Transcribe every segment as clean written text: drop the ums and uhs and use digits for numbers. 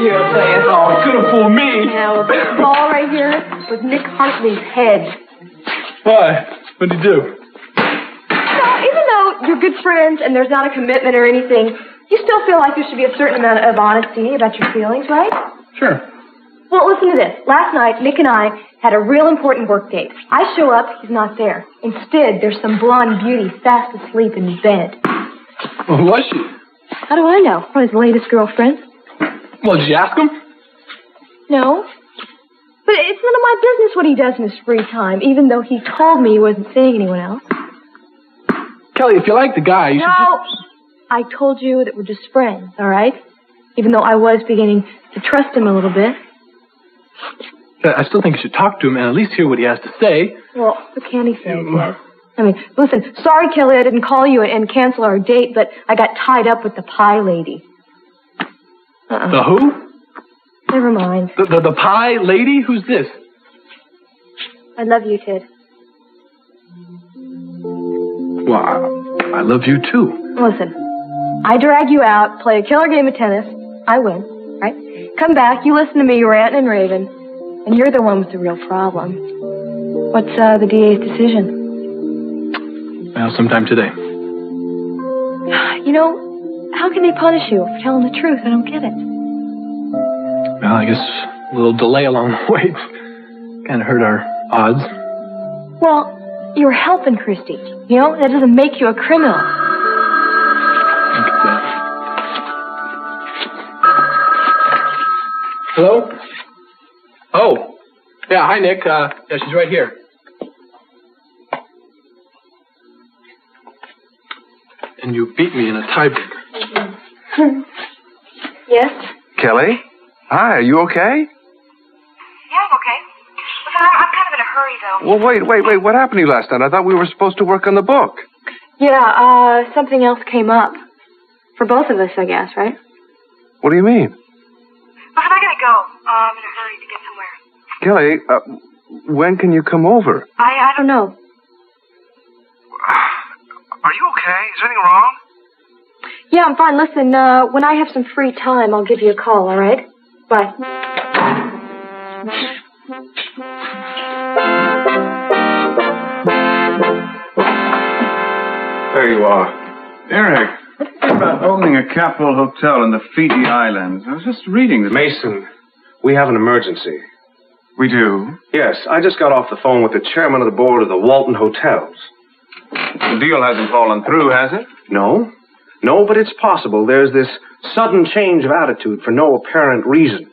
here, I'll tell you. Oh, it could have fooled me. Yeah, well, this ball right here was Nick Huntley's head. Why? What'd you do? Well, even though you're good friends and there's not a commitment or anything, you still feel like there should be a certain amount of honesty about your feelings, right? Sure. Well, listen to this. Last night, Nick and I had a real important work date. I show up, he's not there. Instead, there's some blonde beauty fast asleep in his bed. Well, who was she? How do I know? Probably his latest girlfriend. Well, did you ask him? No. But it's none of my business what he does in his free time, even though he told me he wasn't seeing anyone else. Kelly, if you like the guy, you should just... I told you that we're just friends, all right? Even though I was beginning to trust him a little bit. I still think you should talk to him and at least hear what he has to say. Well, what can he say, Ted? I mean, listen, sorry, Kelly, I didn't call you and cancel our date, but I got tied up with the pie lady. The who? Never mind. The pie lady? Who's this? I love you, Ted. Well, I love you too. Listen, I drag you out, play a killer game of tennis, I win, right? Come back, you listen to me ranting and raving, and you're the one with the real problem. What's the DA's decision? Well, sometime today. You know, how can they punish you for telling the truth? I don't get it. Well, I guess a little delay along the way kind of hurt our odds. Well, you were helping Christy. You know, that doesn't make you a criminal. Look at that. Hello? Oh. Yeah, hi, Nick. Yeah, she's right here. And you beat me in a tiebreaker. Yes? Kelly? Hi, are you okay? Yeah, I'm okay. Listen, I'm kind of in a hurry, though. Well, wait. What happened to you last night? I thought we were supposed to work on the book. Yeah, something else came up. For both of us, I guess, right? What do you mean? Listen, I gotta go. I'm in a hurry to get somewhere. Kelly, when can you come over? I don't know. Are you okay? Is anything wrong? Yeah, I'm fine. Listen, when I have some free time, I'll give you a call, all right? Bye. There you are. Eric, what about opening a capital hotel in the Fiji Islands? I was just reading this. Mason, we have an emergency. We do? Yes, I just got off the phone with the chairman of the board of the Walton Hotels. The deal hasn't fallen through, has it? No, but it's possible. There's this sudden change of attitude for no apparent reason.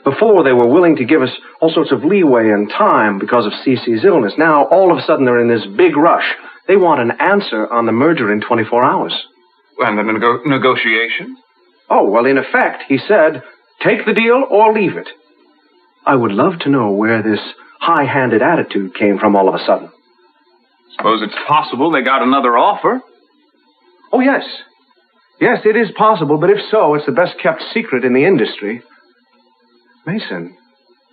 Before, they were willing to give us all sorts of leeway and time because of Cece's illness. Now, all of a sudden, they're in this big rush. They want an answer on the merger in 24 hours. And the negotiation? Oh, well, in effect, he said, take the deal or leave it. I would love to know where this high-handed attitude came from all of a sudden. Suppose it's possible they got another offer. Oh, yes. Yes, it is possible, but if so, it's the best-kept secret in the industry. Mason,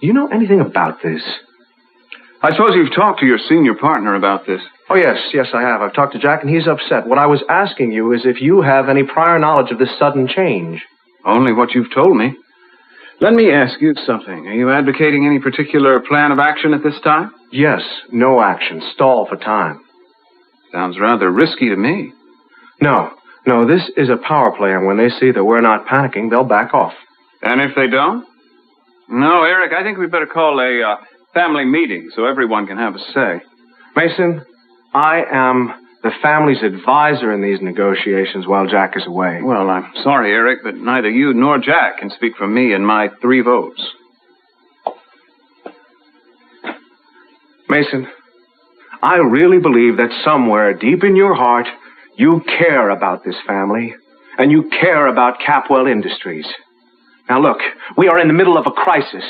do you know anything about this? I suppose you've talked to your senior partner about this. Oh, yes, I have. I've talked to Jack, and he's upset. What I was asking you is if you have any prior knowledge of this sudden change. Only what you've told me. Let me ask you something. Are you advocating any particular plan of action at this time? Yes, no action. Stall for time. Sounds rather risky to me. No, this is a power play, and when they see that we're not panicking, they'll back off. And if they don't? No, Eric, I think we'd better call a family meeting so everyone can have a say. Mason, I am the family's advisor in these negotiations while Jack is away. Well, I'm sorry, Eric, but neither you nor Jack can speak for me and my 3 votes. Mason, I really believe that somewhere deep in your heart, you care about this family, and you care about Capwell Industries. Now look, we are in the middle of a crisis.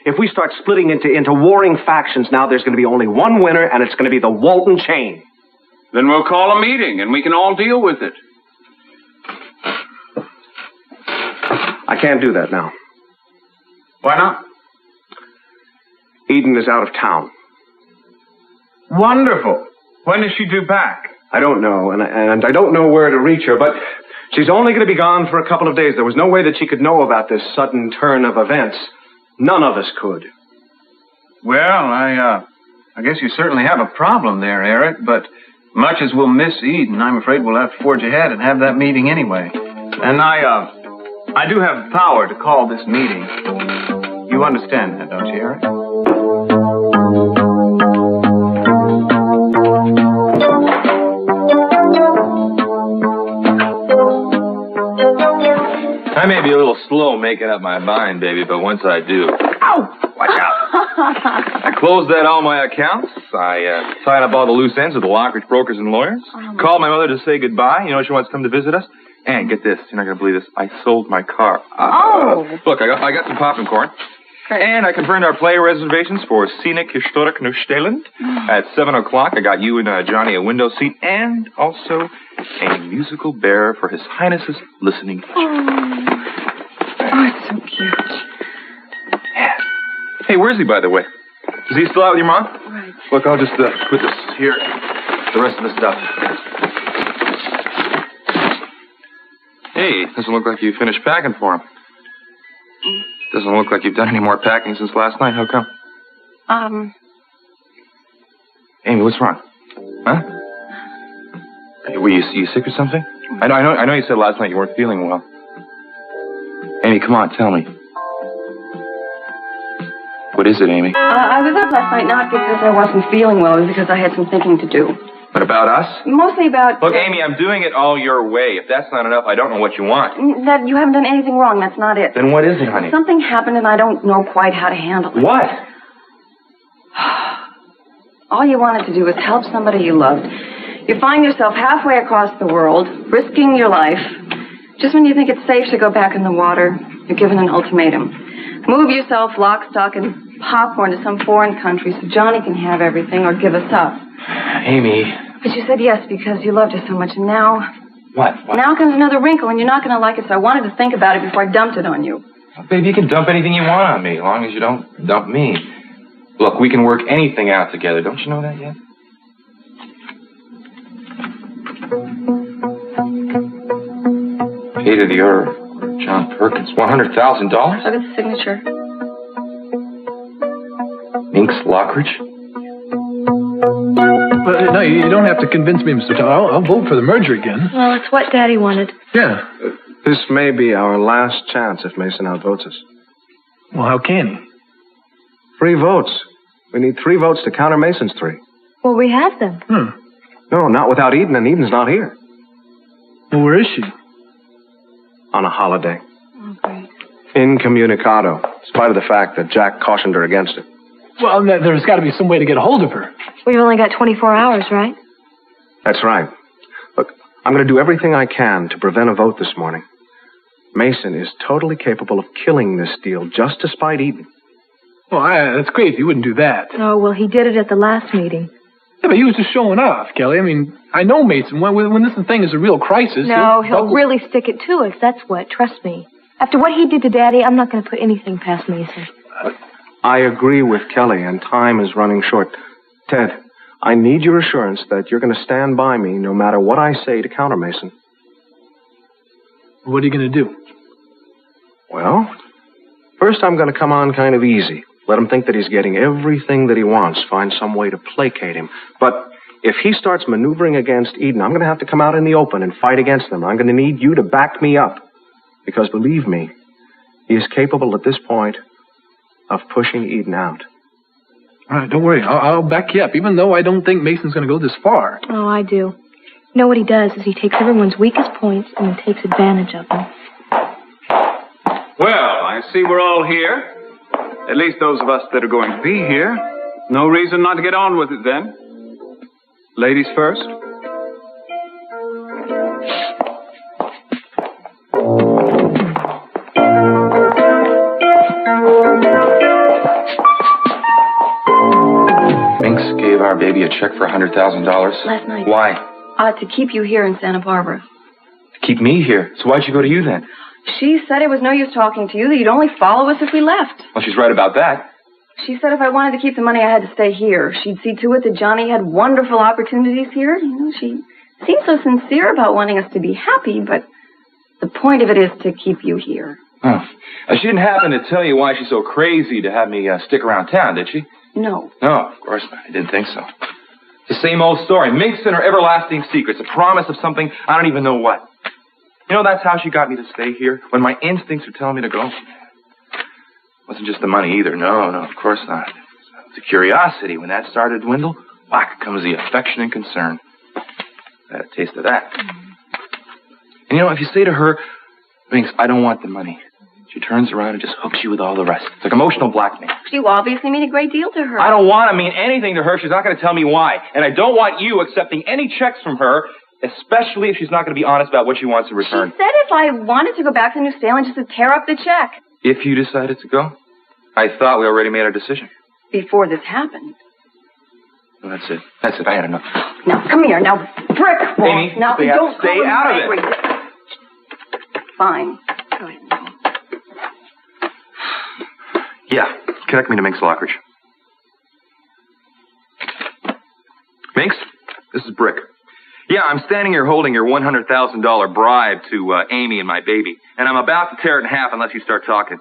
If we start splitting into warring factions now, there's going to be only one winner, and it's going to be the Walton chain. Then we'll call a meeting, and we can all deal with it. I can't do that now. Why not? Eden is out of town. Wonderful. When is she due back? I don't know, and I don't know where to reach her, but She's only going to be gone for a couple of days. There was no way that she could know about this sudden turn of events. None of us could. Well, I guess you certainly have a problem there, Eric, but much as we'll miss Eden, I'm afraid we'll have to forge ahead and have that meeting anyway. And I do have power to call this meeting. You understand that, don't you, Eric? I may be a little slow making up my mind, baby, but once I do... Ow! Watch out. I closed out all my accounts. I tied up all the loose ends with the Lockridge brokers and lawyers. Called my mother to say goodbye. You know, she wants to come to visit us. And get this, you're not going to believe this. I sold my car. Look, I got some popping corn. And I confirmed our play reservations for Scenic Historic Neustellend. At 7 o'clock, I got you and Johnny a window seat and also a musical bear for His Highness's listening pleasure. Oh, it's so cute. Yeah. Hey, where is he, by the way? Is he still out with your mom? Right. Look, I'll just put this here. The rest of the stuff. Hey, doesn't look like you finished packing for him. Doesn't look like you've done any more packing since last night. How come? Amy, what's wrong? Huh? Were you sick or something? I know you said last night you weren't feeling well. Amy, come on, tell me. What is it, Amy? I was up last night not because I wasn't feeling well, it was because I had some thinking to do. But about us? Mostly about... Look, Amy, I'm doing it all your way. If that's not enough, I don't know what you want. That you haven't done anything wrong, that's not it. Then what is it, honey? Something happened and I don't know quite how to handle it. What? All you wanted to do was help somebody you loved. You find yourself halfway across the world, risking your life. Just when you think it's safe to go back in the water, you're given an ultimatum. Move yourself lock, stock, and popcorn to some foreign country so Johnny can have everything or give us up. Amy. But you said yes because you loved her so much, and now... What? Now comes another wrinkle, and you're not going to like it, so I wanted to think about it before I dumped it on you. Well, baby, you can dump anything you want on me, as long as you don't dump me. Look, we can work anything out together. Don't you know that yet? Paid to the order, John Perkins. $100,000? Look at the signature. Minx Lockridge? But, no, you don't have to convince me, Mr. Todd. I'll vote for the merger again. Well, it's what Daddy wanted. Yeah. This may be our last chance if Mason outvotes us. Well, how can he? 3 votes. We need 3 votes to counter Mason's 3. Well, we have them. No, not without Eden, and Eden's not here. Well, where is she? On a holiday. Oh, great. Incommunicado, in spite of the fact that Jack cautioned her against it. Well, there's got to be some way to get a hold of her. We've only got 24 hours, right? That's right. Look, I'm going to do everything I can to prevent a vote this morning. Mason is totally capable of killing this deal just to spite Eden. Well, that's great if you wouldn't do that. Oh, well, he did it at the last meeting. Yeah, but he was just showing off, Kelly. I mean, I know Mason. When this thing is a real crisis... No, he'll really stick it to us. That's what. Trust me. After what he did to Daddy, I'm not going to put anything past Mason. I agree with Kelly, and time is running short. Ted, I need your assurance that you're going to stand by me no matter what I say to counter Mason. What are you going to do? Well, first I'm going to come on kind of easy. Let him think that he's getting everything that he wants. Find some way to placate him. But if he starts maneuvering against Eden, I'm going to have to come out in the open and fight against them. I'm going to need you to back me up. Because believe me, he is capable at this point of pushing Eden out. All right, don't worry. I'll back you up, even though I don't think Mason's going to go this far. Oh, I do. You know what he does is he takes everyone's weakest points and he takes advantage of them. Well, I see we're all here. At least those of us that are going to be here. No reason not to get on with it then. Ladies first. Minx gave our baby a check for $100,000. Last night. Why? To keep you here in Santa Barbara. To keep me here. So why'd she go to you then? She said it was no use talking to you, that you'd only follow us if we left. Well, she's right about that. She said if I wanted to keep the money, I had to stay here. She'd see to it that Johnny had wonderful opportunities here. You know, she seemed so sincere about wanting us to be happy, but The point of it is to keep you here. Oh. She didn't happen to tell you why she's so crazy to have me stick around town, did she? No. No, of course not. I didn't think so. The same old story. Minx and her everlasting secrets. A promise of something I don't even know what. You know, that's how she got me to stay here, when my instincts were telling me to go. It wasn't just the money either. No, of course not. It was the curiosity. When that started to dwindle, back comes the affection and concern. I had a taste of that. And you know, if you say to her, Minx, I don't want the money, she turns around and just hooks you with all the rest. It's like emotional blackmail. You obviously mean a great deal to her. I don't want to mean anything to her. She's not going to tell me why. And I don't want you accepting any checks from her, especially if she's not going to be honest about what she wants in return. She said if I wanted to go back to New Salem, just to tear up the check. If you decided to go? I thought we already made our decision. Before this happened. Well, that's it. I had enough. Now, come here. Now, brick wall. Amy, now, stay out of it. Fine. Go ahead. Yeah, connect me to Minx Lockridge. Minx, this is Brick. Yeah, I'm standing here holding your $100,000 bribe to Amy and my baby, and I'm about to tear it in half unless you start talking.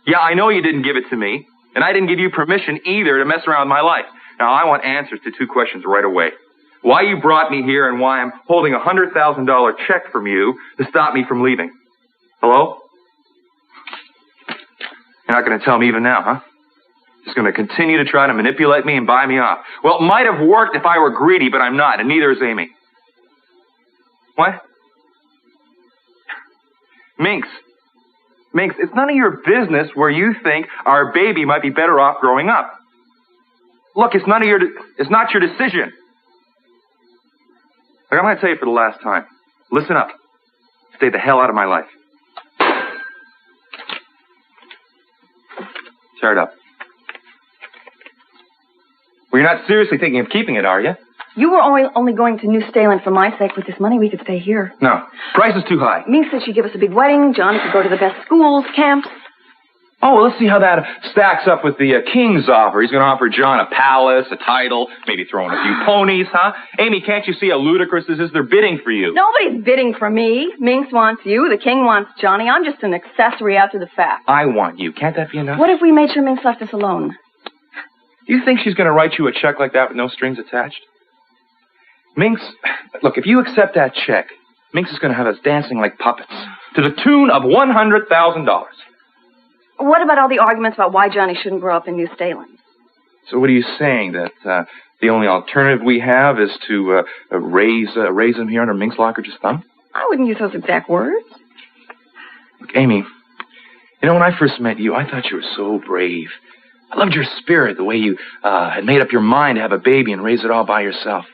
Yeah, I know you didn't give it to me, and I didn't give you permission either to mess around with my life. Now, I want answers to two questions right away. Why you brought me here and why I'm holding a $100,000 check from you to stop me from leaving. Hello? You're not going to tell me even now, huh? Just going to continue to try to manipulate me and buy me off. Well, it might have worked if I were greedy, but I'm not, and neither is Amy. What? Minx, it's none of your business where you think our baby might be better off growing up. Look, it's not your decision. Look, I'm going to tell you for the last time. Listen up. Stay the hell out of my life. Tear it up. Well, you're not seriously thinking of keeping it, are you? You were only going to New Salem for my sake. With this money, we could stay here. No. Price is too high. Minx said she'd give us a big wedding. Johnny could go to the best schools, camps. Oh, well, let's see how that stacks up with the king's offer. He's going to offer John a palace, a title, maybe throw in a few ponies, huh? Amy, can't you see how ludicrous this is? They're bidding for you. Nobody's bidding for me. Minx wants you. The king wants Johnny. I'm just an accessory after the fact. I want you. Can't that be enough? What if we made sure Minx left us alone? Do you think she's going to write you a check like that with no strings attached? Minx, look, if you accept that check, Minx is going to have us dancing like puppets to the tune of $100,000. What about all the arguments about why Johnny shouldn't grow up in New Salem? So what are you saying, that the only alternative we have is to raise him here under Minx Lockridge's thumb? I wouldn't use those exact words. Look, Amy, you know, when I first met you, I thought you were so brave. I loved your spirit, the way you had made up your mind to have a baby and raise it all by yourself.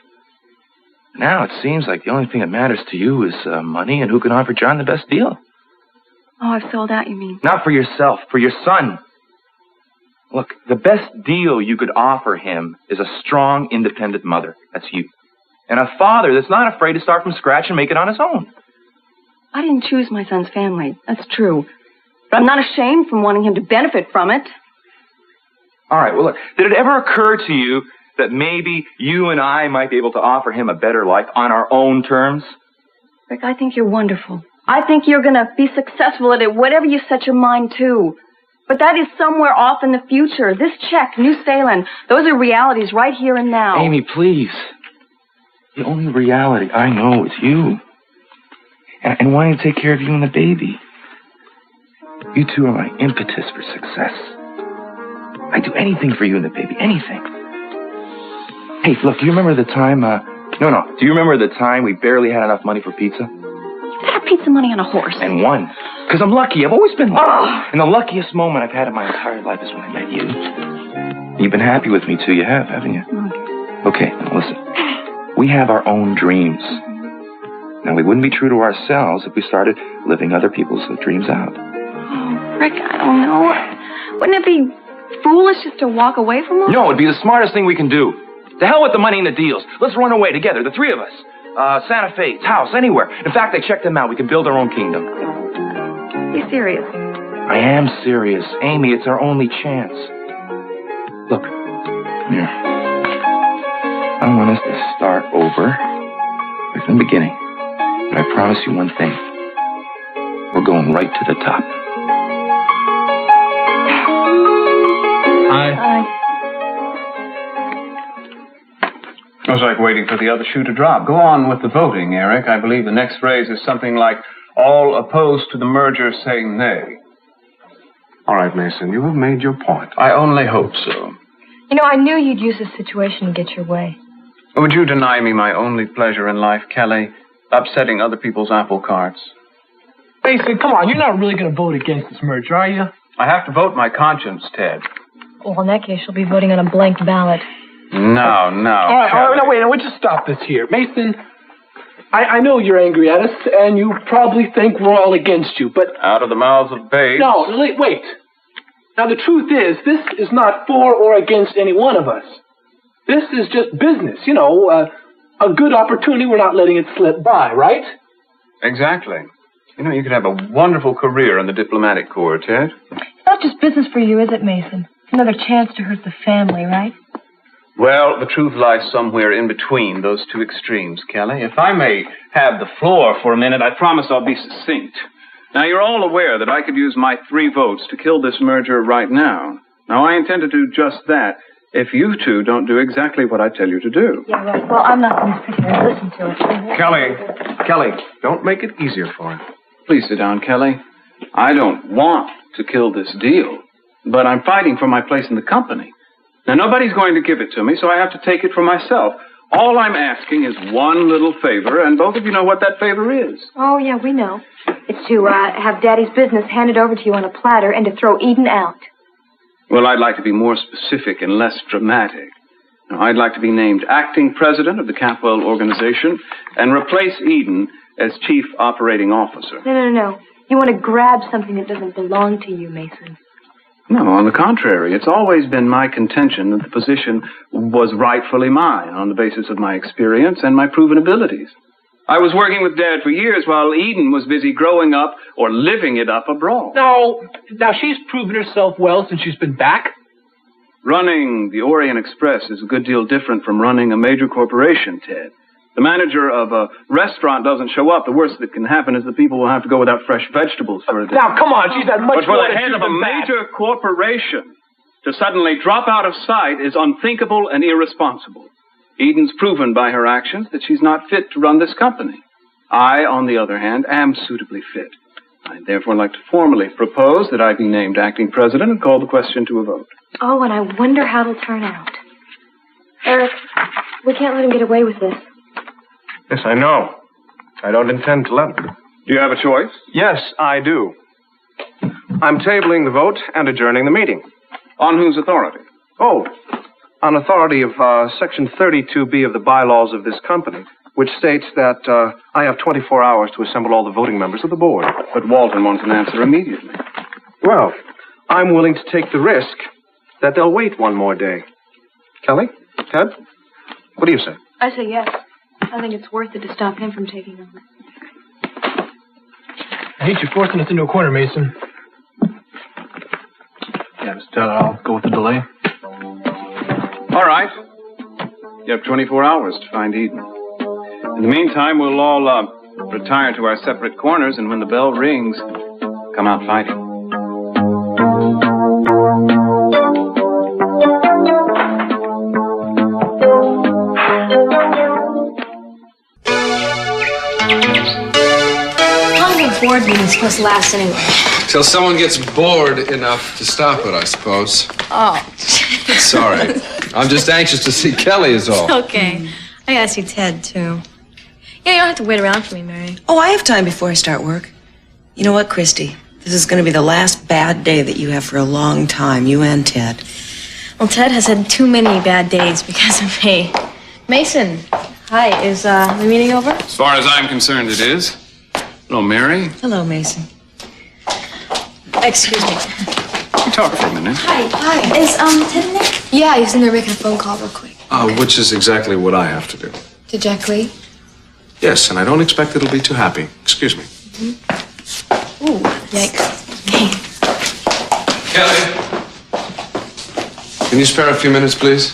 Now it seems like the only thing that matters to you is money and who can offer John the best deal. Oh, I've sold out, you mean? Not for yourself, for your son. Look, the best deal you could offer him is a strong, independent mother. That's you. And a father that's not afraid to start from scratch and make it on his own. I didn't choose my son's family. That's true. But I'm not ashamed from wanting him to benefit from it. All right, well, look, did it ever occur to you that maybe you and I might be able to offer him a better life on our own terms? Rick, I think you're wonderful. I think you're going to be successful at it, whatever you set your mind to. But that is somewhere off in the future. This check, New Salem, those are realities right here and now. Amy, please. The only reality I know is you. And wanting to take care of you and the baby. You two are my impetus for success. I'd do anything for you and the baby, anything. Hey, look, do you remember the time, do you remember the time we barely had enough money for pizza? You got pizza money on a horse. And won. Because I'm lucky. I've always been lucky. Oh. And the luckiest moment I've had in my entire life is when I met you. You've been happy with me, too. You have, haven't you? Okay, now listen. We have our own dreams. Now, we wouldn't be true to ourselves if we started living other people's dreams out. Oh, Rick, I don't know. Wouldn't it be foolish just to walk away from them? No, it'd be the smartest thing we can do. To hell with the money and the deals. Let's run away together, the three of us. Santa Fe, Taos, anywhere. In fact, I checked them out. We can build our own kingdom. Be serious. I am serious. Amy, it's our only chance. Look, come here. I want us to start over right from the beginning. But I promise you one thing. going right to the top. It was like waiting for the other shoe to drop. Go on with the voting, Eric. I believe the next phrase is something like, all opposed to the merger say nay. All right, Mason, you have made your point. I only hope so. You know, I knew you'd use this situation to get your way. Would you deny me my only pleasure in life, Kelly? Upsetting other people's apple carts. Mason, come on, you're not really going to vote against this merger, are you? I have to vote my conscience, Ted. Well, in that case, you'll be voting on a blank ballot. No. All right, no, wait, we'll just stop this here. Mason, I know you're angry at us, and you probably think we're all against you, but... Out of the mouths of babes. No, wait. Now, the truth is, this is not for or against any one of us. This is just business, you know, a good opportunity. We're not letting it slip by, right? Exactly. You know, you could have a wonderful career in the diplomatic corps, Ted. It's not just business for you, is it, Mason? It's another chance to hurt the family, right? Well, the truth lies somewhere in between those two extremes, Kelly. If I may have the floor for a minute, I promise I'll be succinct. Now, you're all aware that I could use my 3 votes to kill this merger right now. Now, I intend to do just that if you two don't do exactly what I tell you to do. Yeah, right. Well, I'm not going to sit here and listen to it. Kelly, don't make it easier for him. Please sit down, Kelly. I don't want to kill this deal, but I'm fighting for my place in the company. Now, nobody's going to give it to me, so I have to take it for myself. All I'm asking is one little favor, and both of you know what that favor is. Oh, yeah, we know. It's to have Daddy's business handed over to you on a platter and to throw Eden out. Well, I'd like to be more specific and less dramatic. Now, I'd like to be named acting president of the Capwell organization and replace Eden as chief operating officer. No. You want to grab something that doesn't belong to you, Mason. No, on the contrary. It's always been my contention that the position was rightfully mine on the basis of my experience and my proven abilities. I was working with Dad for years while Eden was busy growing up or living it up abroad. Now she's proven herself well since she's been back. Running the Orient Express is a good deal different from running a major corporation, Ted. The manager of a restaurant doesn't show up. The worst that can happen is that people will have to go without fresh vegetables for a day. Now, come on, she's had much more But for the head of a major corporation to suddenly drop out of sight is unthinkable and irresponsible. Eden's proven by her actions that she's not fit to run this company. I, on the other hand, am suitably fit. I'd therefore like to formally propose that I be named acting president and call the question to a vote. Oh, and I wonder how it'll turn out. Eric, we can't let him get away with this. Yes, I know. I don't intend to let him. Do you have a choice? Yes, I do. I'm tabling the vote and adjourning the meeting. On whose authority? Oh, on authority of Section 32B of the bylaws of this company, which states that I have 24 hours to assemble all the voting members of the board. But Walton wants an answer immediately. Well, I'm willing to take the risk that they'll wait one more day. Kelly? Ted? What do you say? I say yes. I think it's worth it to stop him from taking over. I hate you forcing us into a corner, Mason. Yeah, Mr. Taylor, I'll go with the delay. All right. You have 24 hours to find Eden. In the meantime, we'll all retire to our separate corners, and when the bell rings, come out fighting. Board meeting's supposed to last anyway. Till someone gets bored enough to stop it, I suppose. Oh. Sorry. I'm just anxious to see Kelly is all. Okay. I gotta see Ted, too. Yeah, you don't have to wait around for me, Mary. Oh, I have time before I start work. You know what, Christy? This is going to be the last bad day that you have for a long time, you and Ted. Well, Ted has had too many bad days because of me. Mason, hi. Is the meeting over? As far as I'm concerned, it is. Hello, Mary. Hello, Mason. Excuse me. Can you talk for a minute? Hi. Is Ted in there? Yeah, he's in there making a phone call real quick. Which is exactly what I have to do. To Jack Lee? Yes, and I don't expect that he'll be too happy. Excuse me. Mm-hmm. Ooh, yikes. Kelly? Can you spare a few minutes, please?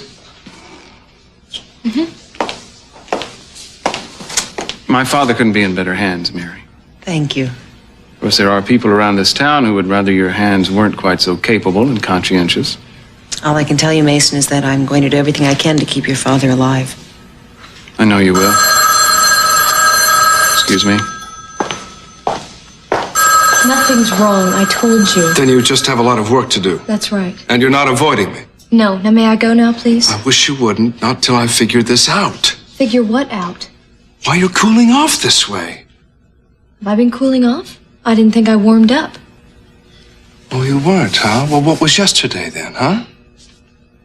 Mm-hmm. My father couldn't be in better hands, Mary. Thank you. course, there are people around this town who would rather your hands weren't quite so capable and conscientious. All I can tell you, Mason, is that I'm going to do everything I can to keep your father alive. I know you will. Excuse me. Nothing's wrong, I told you. Then you just have a lot of work to do. That's right. And you're not avoiding me. No. Now, may I go now, please? I wish you wouldn't, not till I figured this out. Figure what out? Why you're cooling off this way. Have I been cooling off? I didn't think I warmed up. Oh, you weren't, huh? Well, what was yesterday then, huh?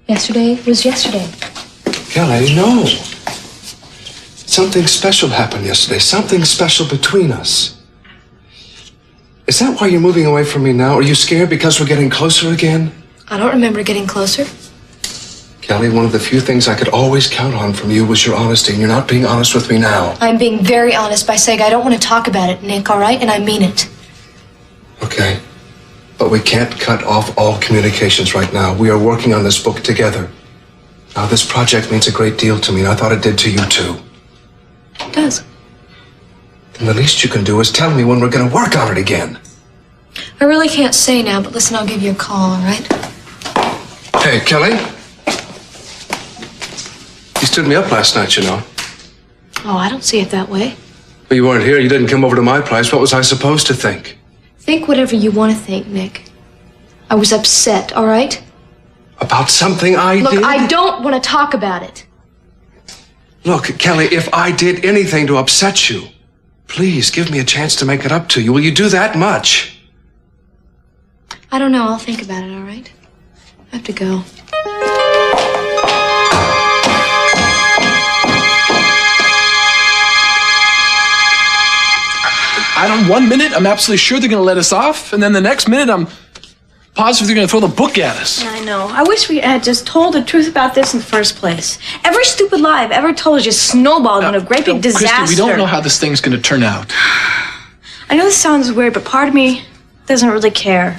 Yesterday was yesterday. Kelly, no. Something special happened yesterday. Something special between us. Is that why you're moving away from me now? Are you scared because we're getting closer again? I don't remember getting closer. Kelly, one of the few things I could always count on from you was your honesty, and you're not being honest with me now. I'm being very honest by saying I don't want to talk about it, Nick, all right? And I mean it. Okay. But we can't cut off all communications right now. We are working on this book together. Now, this project means a great deal to me, and I thought it did to you, too. It does. Then the least you can do is tell me when we're going to work on it again. I really can't say now, but listen, I'll give you a call, all right? Hey, Kelly. You stood me up last night, you know. Oh, I don't see it that way. But you weren't here. You didn't come over to my place. What was I supposed to think? Think whatever you want to think, Nick. I was upset, all right? About something I did? Look, I don't want to talk about it. Look, Kelly, if I did anything to upset you, please give me a chance to make it up to you. Will you do that much? I don't know. I'll think about it, all right? I have to go. One minute, I'm absolutely sure they're going to let us off, and then the next minute, I'm positive they're going to throw the book at us. I know. I wish we had just told the truth about this in the first place. Every stupid lie I've ever told is just snowballed into a great big disaster. Christy, we don't know how this thing's going to turn out. I know this sounds weird, but part of me doesn't really care.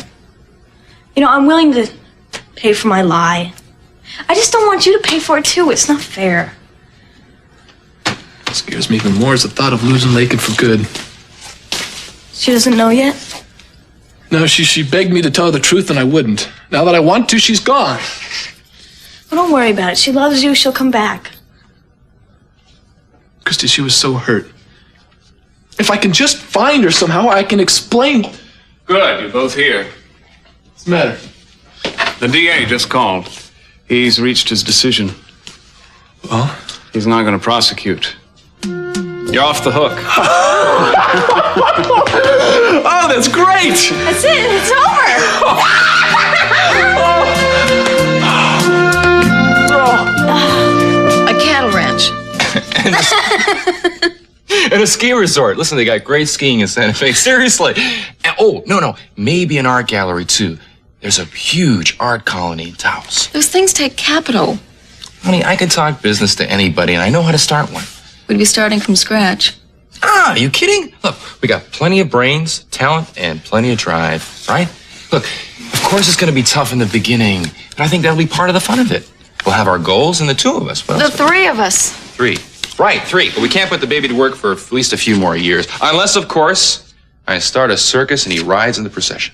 You know, I'm willing to pay for my lie. I just don't want you to pay for it, too. It's not fair. What scares me even more is the thought of losing Lakin for good. She doesn't know yet? No, she begged me to tell her the truth, and I wouldn't. Now that I want to, she's gone. Well, don't worry about it. She loves you. She'll come back. Christy, she was so hurt. If I can just find her somehow, I can explain. Good, you're both here. What's the matter? The DA just called. He's reached his decision. Well? He's not going to prosecute. You're off the hook. Oh, that's great! That's it. It's over. A cattle ranch. And a ski resort. Listen, they got great skiing in Santa Fe. Seriously. And, oh, no. Maybe an art gallery, too. There's a huge art colony in Taos. Those things take capital. Honey, I can talk business to anybody, and I know how to start one. We'd be starting from scratch. Are you kidding? Look, we got plenty of brains, talent, and plenty of drive, right? Look, of course it's going to be tough in the beginning, but I think that'll be part of the fun of it. We'll have our goals and the two of us. What else? The three of us. Three. Right, three. But we can't put the baby to work for at least a few more years. Unless, of course, I start a circus and he rides in the procession.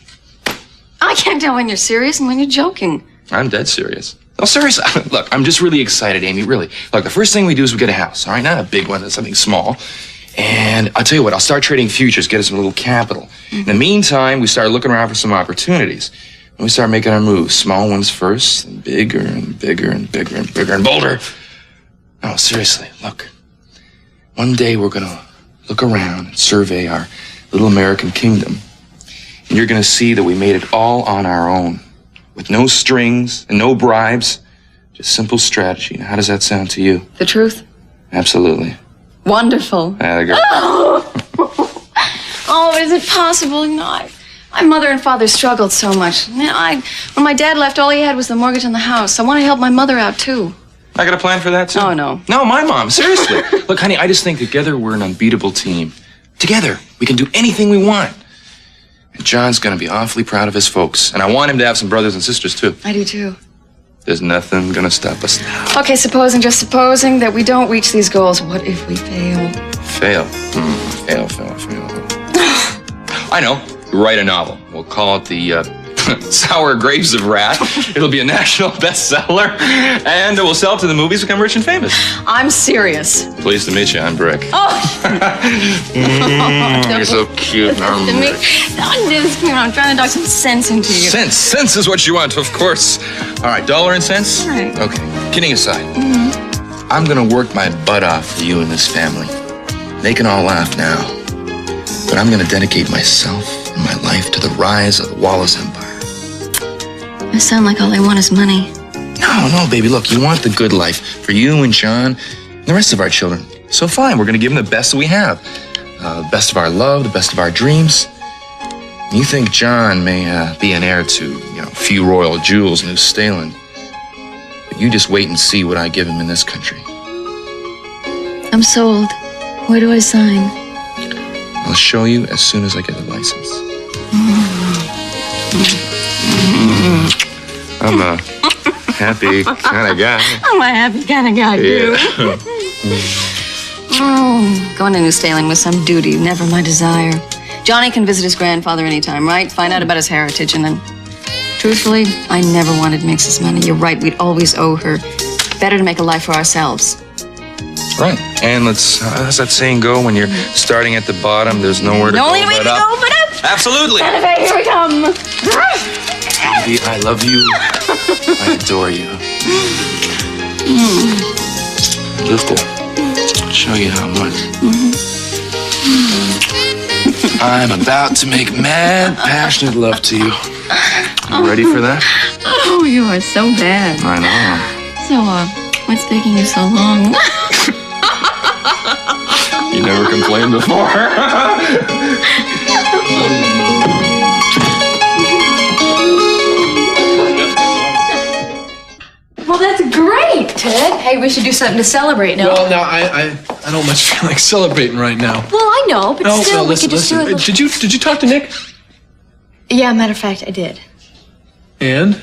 I can't tell when you're serious and when you're joking. I'm dead serious. No, seriously. Look, I'm just really excited, Amy, really. Look, the first thing we do is we get a house, all right? Not a big one, something small. And I'll tell you what, I'll start trading futures, get us a little capital. Mm-hmm. In the meantime, we start looking around for some opportunities. And we start making our moves. Small ones first, and bigger and bigger and bigger and bigger and bolder. No, seriously, look. One day we're going to look around and survey our little American kingdom. And you're going to see that we made it all on our own. With no strings and no bribes. Just simple strategy. Now, how does that sound to you? The truth? Absolutely. Wonderful. Oh, is it possible? You know, my mother and father struggled so much. You know, when my dad left, all he had was the mortgage on the house. I want to help my mother out, too. I got a plan for that, too. Oh, no. No, my mom. Seriously. Look, honey, I just think together we're an unbeatable team. Together, we can do anything we want. And John's going to be awfully proud of his folks. And I want him to have some brothers and sisters, too. I do, too. There's nothing going to stop us now. Okay, supposing that we don't reach these goals, what if we fail? Fail? Fail. I know. write a novel. We'll call it the Sour Grapes of Wrath. It'll be a national bestseller, and we'll sell it to the movies, become rich and famous. I'm serious. Pleased to meet you. I'm Brick. Oh. You're so cute. I'm trying to talk some sense into you. Sense is what you want, of course. All right, dollar and cents? All right. Okay, kidding aside. I'm gonna work my butt off for you and this family. They can all laugh now, but I'm gonna dedicate myself and my life to the rise of the Wallace Empire. I sound like all I want is money. No, baby, look, you want the good life for you and Sean and the rest of our children. So fine, we're gonna give them the best that we have. The best of our love, the best of our dreams. You think John may be an heir to, a few royal jewels in New Staland. But you just wait and see what I give him in this country. I'm sold. Where do I sign? I'll show you as soon as I get the license. I'm a happy kind of guy. I'm a happy kind of guy, too. Going to New Staling with some duty, never my desire. Johnny can visit his grandfather anytime, right? Find out about his heritage, and then... Truthfully, I never wanted Mix's money. You're right, we'd always owe her. Better to make a life for ourselves. Right. And how's that saying go? When you're starting at the bottom, there's nowhere to go but up. No way to go but up. Absolutely. Okay, here we come. Baby, I love you. I adore you. Just to show you how much. I'm about to make mad, passionate love to you. You ready for that? Oh, you are so bad. I know. So, what's taking you so long? You never complained before. Well, that's great, Ted. Hey, we should do something to celebrate now. Well, now, I don't much feel like celebrating right now. Well, I know, but still, we could just do it. Did you talk to Nick? Yeah, matter of fact, I did. And?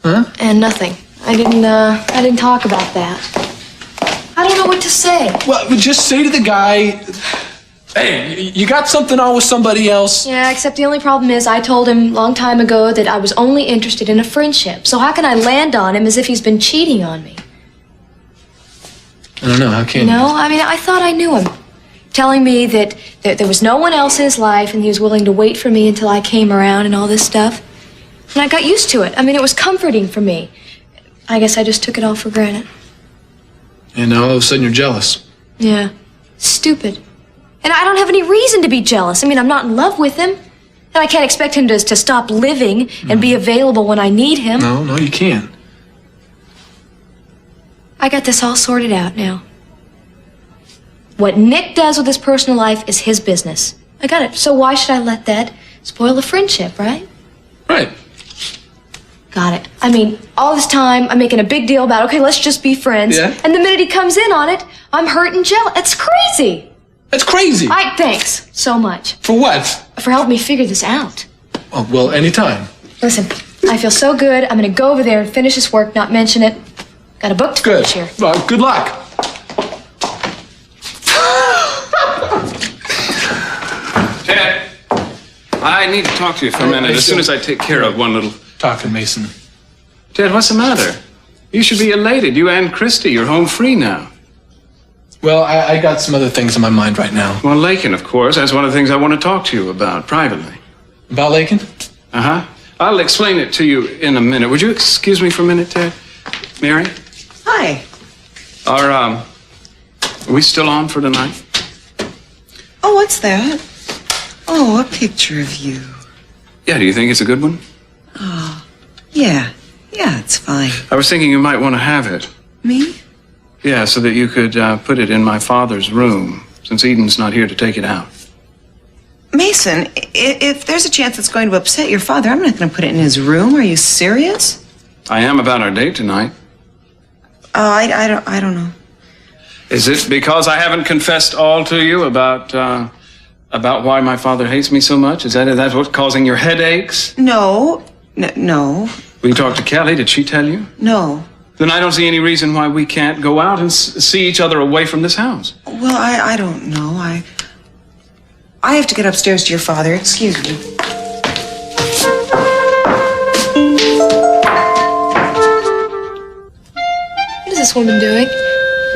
Huh? And nothing. I didn't talk about that. I don't know what to say. Well, just say to the guy, hey, you got something on with somebody else? Yeah, except the only problem is I told him a long time ago that I was only interested in a friendship. So how can I land on him as if he's been cheating on me? I don't know, how can you? No, I mean, I thought I knew him. Telling me that there was no one else in his life and he was willing to wait for me until I came around and all this stuff. And I got used to it. I mean, it was comforting for me. I guess I just took it all for granted. And now all of a sudden you're jealous. Yeah. Stupid. And I don't have any reason to be jealous. I mean, I'm not in love with him. And I can't expect him to stop living and be available when I need him. No, you can't. I got this all sorted out now. What Nick does with his personal life is his business. I got it. So why should I let that spoil a friendship, right? Right. Got it. I mean, all this time, I'm making a big deal about, okay, let's just be friends. Yeah. And the minute he comes in on it, I'm hurt and jealous. It's crazy. That's crazy. Thanks so much. For what? For helping me figure this out. Oh, well, anytime. Listen, I feel so good. I'm going to go over there and finish this work, not mention it. Got a book to finish here. Well, good luck. Ted, I need to talk to you for a minute as soon as I take care of one little... Talking, Mason. Ted, what's the matter? You should be elated. You and Christy, you're home free now. Well, I got some other things in my mind right now. Well, Lakin, of course. That's one of the things I want to talk to you about privately. About Lakin? Uh-huh. I'll explain it to you in a minute. Would you excuse me for a minute, Ted? Mary? Hi. Are we still on for tonight? Oh, what's that? Oh, a picture of you. Yeah, do you think it's a good one? Oh, yeah. Yeah, it's fine. I was thinking you might want to have it. Me? Yeah, so that you could put it in my father's room, since Eden's not here to take it out. Mason, if there's a chance it's going to upset your father, I'm not going to put it in his room. Are you serious? I am about our date tonight. Oh, I don't know. Is it because I haven't confessed all to you about why my father hates me so much? Is that what's causing your headaches? No. Will you talk to Kelly? Did she tell you? No. Then I don't see any reason why we can't go out and see each other away from this house. Well, I don't know. I have to get upstairs to your father. Excuse me. What is this woman doing?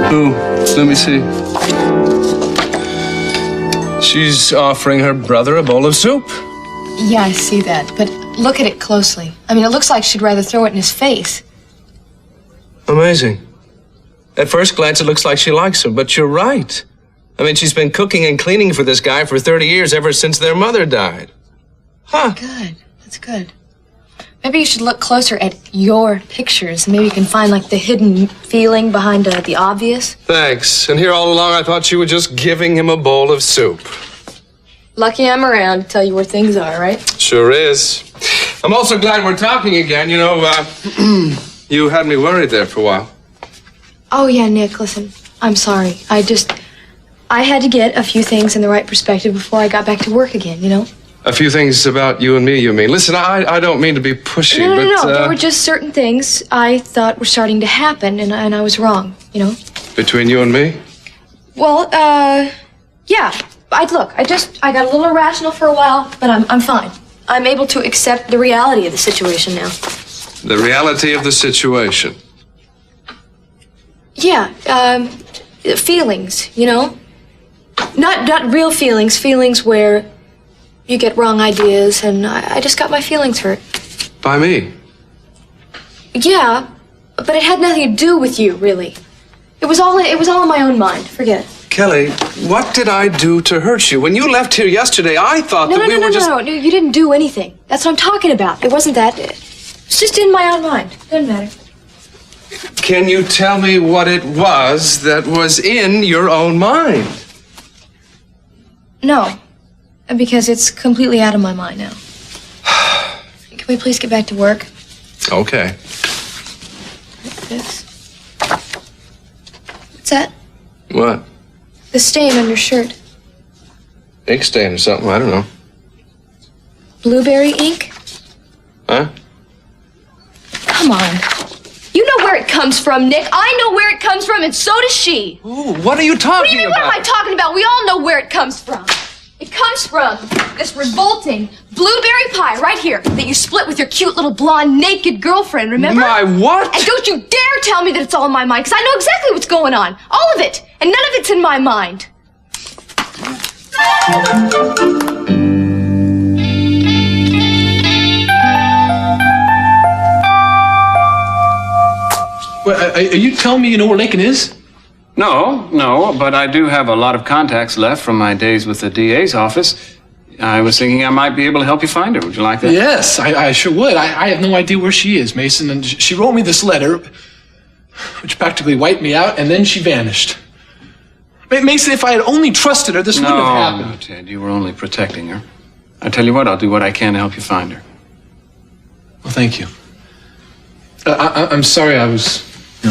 Who? Let me see. She's offering her brother a bowl of soup. Yeah, I see that, but look at it closely. I mean, it looks like she'd rather throw it in his face. Amazing. At first glance, it looks like she likes him, but you're right. I mean, she's been cooking and cleaning for this guy for 30 years, ever since their mother died. Huh. Good. That's good. Maybe you should look closer at your pictures. Maybe you can find, like, the hidden feeling behind the obvious. Thanks. And here all along, I thought you were just giving him a bowl of soup. Lucky I'm around to tell you where things are, right? Sure is. I'm also glad we're talking again. You know, you had me worried there for a while. Oh, yeah, Nick, listen. I'm sorry. I had to get a few things in the right perspective before I got back to work again, you know? A few things about you and me, you mean? Listen, I don't mean to be pushy, No. but... There were just certain things I thought were starting to happen, and I was wrong, you know? Between you and me? Well, yeah. I got a little irrational for a while, but I'm fine. I'm able to accept the reality of the situation now. The reality of the situation. Yeah, feelings, you know? Not real feelings, feelings where you get wrong ideas, and I just got my feelings hurt. By me? Yeah, but it had nothing to do with you, really. It was all in my own mind. Forget it. Kelly, what did I do to hurt you? When you left here yesterday, I thought that we were just... No, you didn't do anything. That's what I'm talking about. It wasn't that. It's just in my own mind. Doesn't matter. Can you tell me what it was that was in your own mind? No, because it's completely out of my mind now. Can we please get back to work? Okay. This. What's that? What? The stain on your shirt. Ink stain or something, I don't know. Blueberry ink? Huh? Come on. You know where it comes from, Nick. I know where it comes from, and so does she. Ooh, what are you talking about? What do you mean, what am I talking about? We all know where it comes from. It comes from this revolting blueberry pie right here that you split with your cute little blonde naked girlfriend, remember? My what? And don't you dare tell me that it's all in my mind, because I know exactly what's going on. All of it. And none of it's in my mind. Well, are you telling me you know where Lincoln is? No, but I do have a lot of contacts left from my days with the DA's office. I was thinking I might be able to help you find her. Would you like that? Yes, I sure would. I have no idea where she is, Mason, and she wrote me this letter, which practically wiped me out, and then she vanished. Mason, if I had only trusted her, this wouldn't have happened. No, Ted, you were only protecting her. I tell you what, I'll do what I can to help you find her. Well, thank you. I'm sorry I was,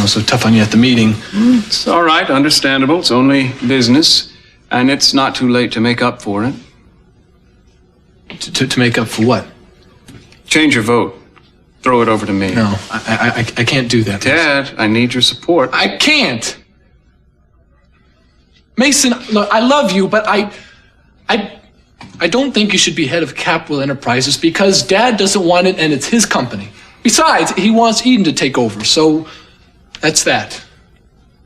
so tough on you at the meeting. It's all right, understandable. It's only business, and it's not too late to make up for it. To make up for what? Change your vote. Throw it over to me. No, I can't do that. Ted, I need your support. I can't. Mason, look, I love you, but I don't think you should be head of Capwell Enterprises because Dad doesn't want it and it's his company. Besides, he wants Eden to take over, so that's that.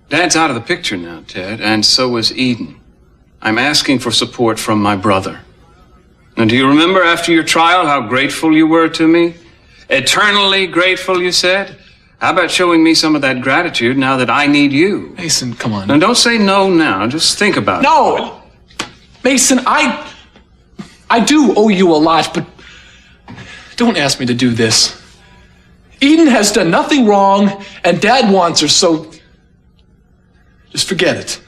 Dad's out of the picture now, Ted, and so is Eden. I'm asking for support from my brother. Now, do you remember after your trial how grateful you were to me? Eternally grateful, you said? How about showing me some of that gratitude now that I need you? Mason, come on. Now, don't say no now. Just think about it. No! Mason, I do owe you a lot, but don't ask me to do this. Eden has done nothing wrong, and Dad wants her, so just forget it.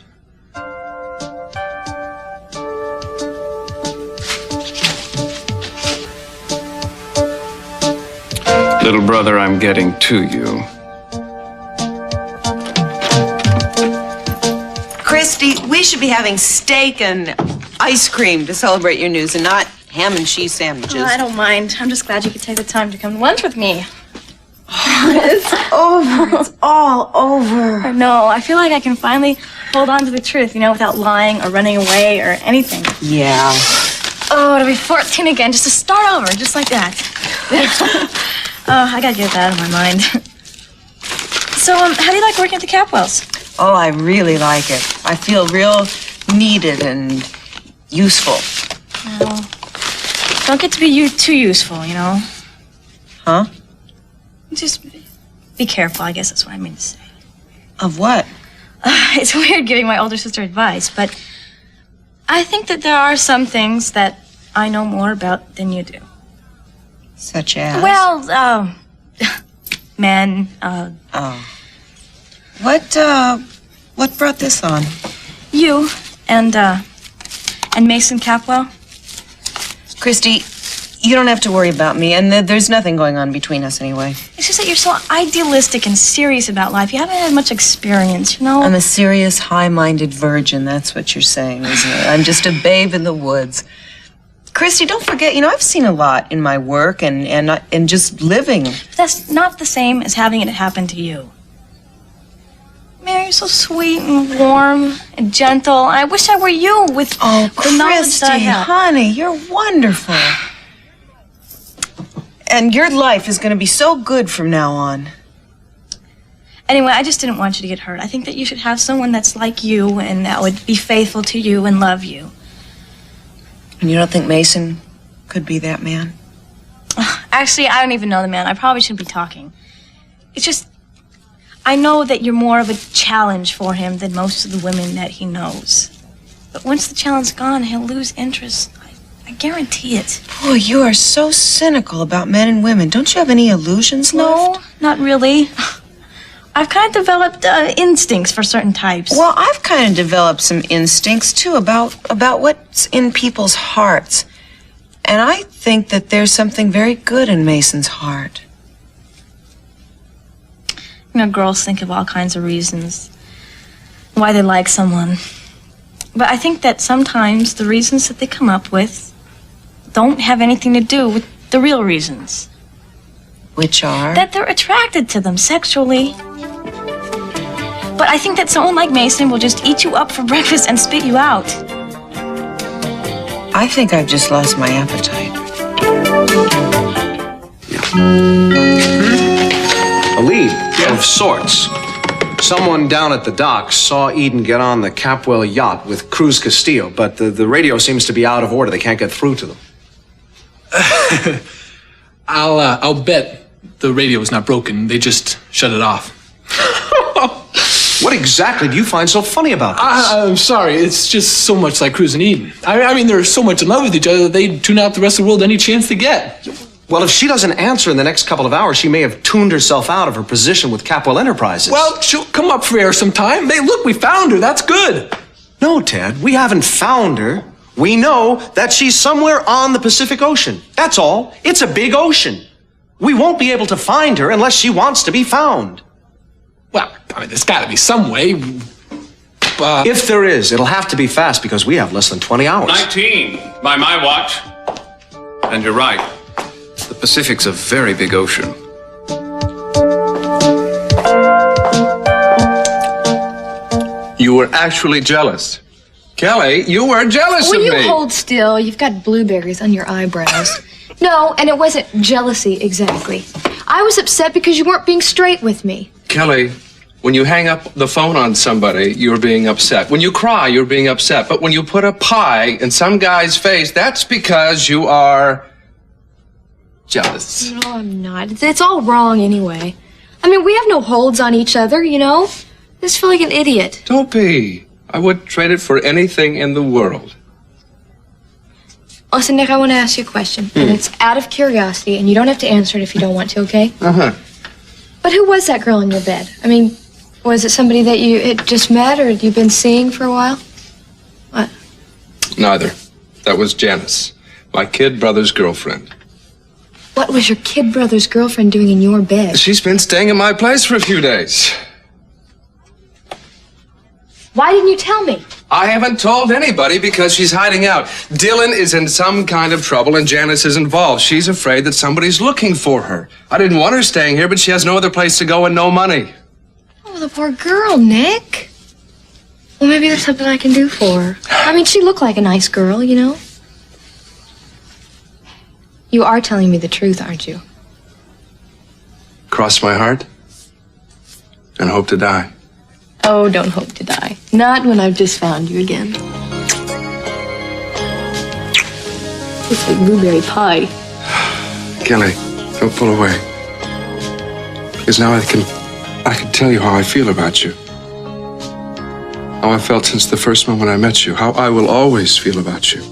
Little brother, I'm getting to you. Christy, we should be having steak and ice cream to celebrate your news and not ham and cheese sandwiches. Oh, I don't mind. I'm just glad you could take the time to come to lunch with me. It's over. It's all over. I know. I feel like I can finally hold on to the truth, without lying or running away or anything. Yeah. Oh, to be 14 again, just to start over, just like that. I gotta get that out of my mind. So, how do you like working at the Capwells? Oh, I really like it. I feel real needed and useful. Well, don't get to be too useful, you know? Huh? Just be careful, I guess that's what I mean to say. Of what? It's weird giving my older sister advice, but I think that there are some things that I know more about than you do. Such as? Well, men, Oh. What brought this on? You and Mason Capwell. Christy, you don't have to worry about me, and there's nothing going on between us anyway. It's just that you're so idealistic and serious about life. You haven't had much experience, you know? I'm a serious, high-minded virgin. That's what you're saying, isn't it? I'm just a babe in the woods. Christy, don't forget, I've seen a lot in my work and just living. But that's not the same as having it happen to you. Mary, you're so sweet and warm and gentle. I wish I were you with the knowledge that I Christy, have. honey, you're wonderful. And your life is going to be so good from now on. Anyway, I just didn't want you to get hurt. I think that you should have someone that's like you and that would be faithful to you and love you. And you don't think Mason could be that man? Actually, I don't even know the man. I probably shouldn't be talking. It's just, I know that you're more of a challenge for him than most of the women that he knows. But once the challenge is gone, he'll lose interest. I guarantee it. Boy, you are so cynical about men and women. Don't you have any illusions left? No, not really. I've kind of developed instincts for certain types. Well, I've kind of developed some instincts, too, about what's in people's hearts. And I think that there's something very good in Mason's heart. Girls think of all kinds of reasons why they like someone. But I think that sometimes the reasons that they come up with don't have anything to do with the real reasons. Which are? That they're attracted to them sexually. But I think that someone like Mason will just eat you up for breakfast and spit you out. I think I've just lost my appetite. A lead of sorts. Someone down at the docks saw Eden get on the Capwell yacht with Cruz Castillo, but the radio seems to be out of order. They can't get through to them. I'll bet the radio is not broken. They just shut it off. What exactly do you find so funny about this? I'm sorry. It's just so much like Cruz and Eden. I mean, they're so much in love with each other that they tune out the rest of the world any chance they get. Well, if she doesn't answer in the next couple of hours, she may have tuned herself out of her position with Capwell Enterprises. Well, she'll come up for air sometime. Hey, look, we found her. That's good. No, Ted, we haven't found her. We know that she's somewhere on the Pacific Ocean. That's all. It's a big ocean. We won't be able to find her unless she wants to be found. Well, I mean, there's got to be some way. If there is, it'll have to be fast because we have less than 20 hours. 19 by my watch. And you're right. The Pacific's a very big ocean. You were actually jealous. Kelly, you were jealous of me. Will you hold still? You've got blueberries on your eyebrows. No, and it wasn't jealousy exactly. I was upset because you weren't being straight with me. Kelly, when you hang up the phone on somebody, you're being upset. When you cry, you're being upset. But when you put a pie in some guy's face, that's because you are jealous. No, I'm not. It's all wrong anyway. I mean, we have no holds on each other, you know? I just feel like an idiot. Don't be. I wouldn't trade it for anything in the world. Listen, Nick, I want to ask you a question. And it's out of curiosity, and you don't have to answer it if you don't want to, okay? Uh-huh. But who was that girl in your bed? I mean, was it somebody that you had just met or you've been seeing for a while? What? Neither. That was Janice, my kid brother's girlfriend. What was your kid brother's girlfriend doing in your bed? She's been staying at my place for a few days. Why didn't you tell me? I haven't told anybody because she's hiding out. Dylan is in some kind of trouble and Janice is involved. She's afraid that somebody's looking for her. I didn't want her staying here, but she has no other place to go and no money. Oh, the poor girl, Nick. Well, maybe there's something I can do for her. I mean, she looked like a nice girl, you know? You are telling me the truth, aren't you? Cross my heart and hope to die. Oh, don't hope to die. Not when I've just found you again. It's like blueberry pie. Kelly, don't pull away. Because now I can tell you how I feel about you. How I felt since the first moment I met you. How I will always feel about you.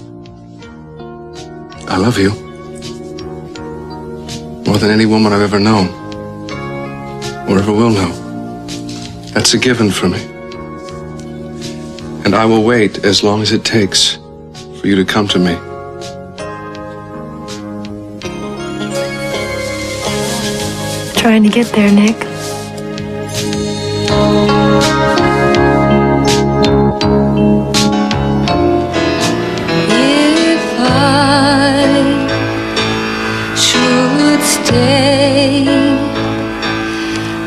I love you. More than any woman I've ever known. Or ever will know. That's a given for me. And I will wait as long as it takes for you to come to me. Trying to get there, Nick. If I should stay,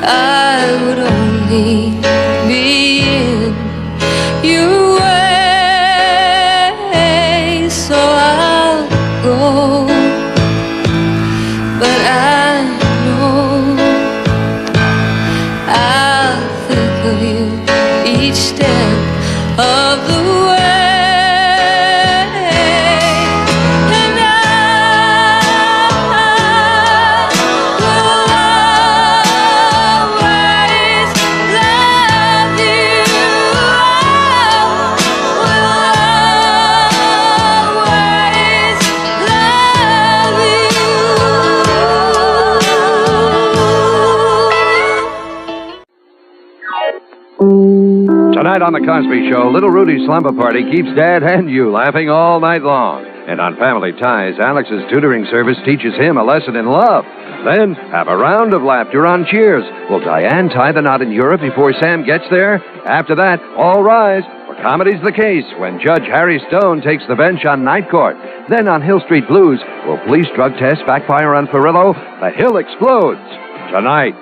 I would only be in your way, so I'll go. But I know I'll think of you each step of the way. And I will always love you. Tonight on The Cosby Show, little Rudy's slumber party keeps Dad and you laughing all night long. And on Family Ties, Alex's tutoring service teaches him a lesson in love. Then, have a round of laughter on Cheers. Will Diane tie the knot in Europe before Sam gets there? After that, all rise, for Comedy's the Case, when Judge Harry Stone takes the bench on Night Court. Then on Hill Street Blues, will police drug tests backfire on Perillo? The Hill explodes. Tonight.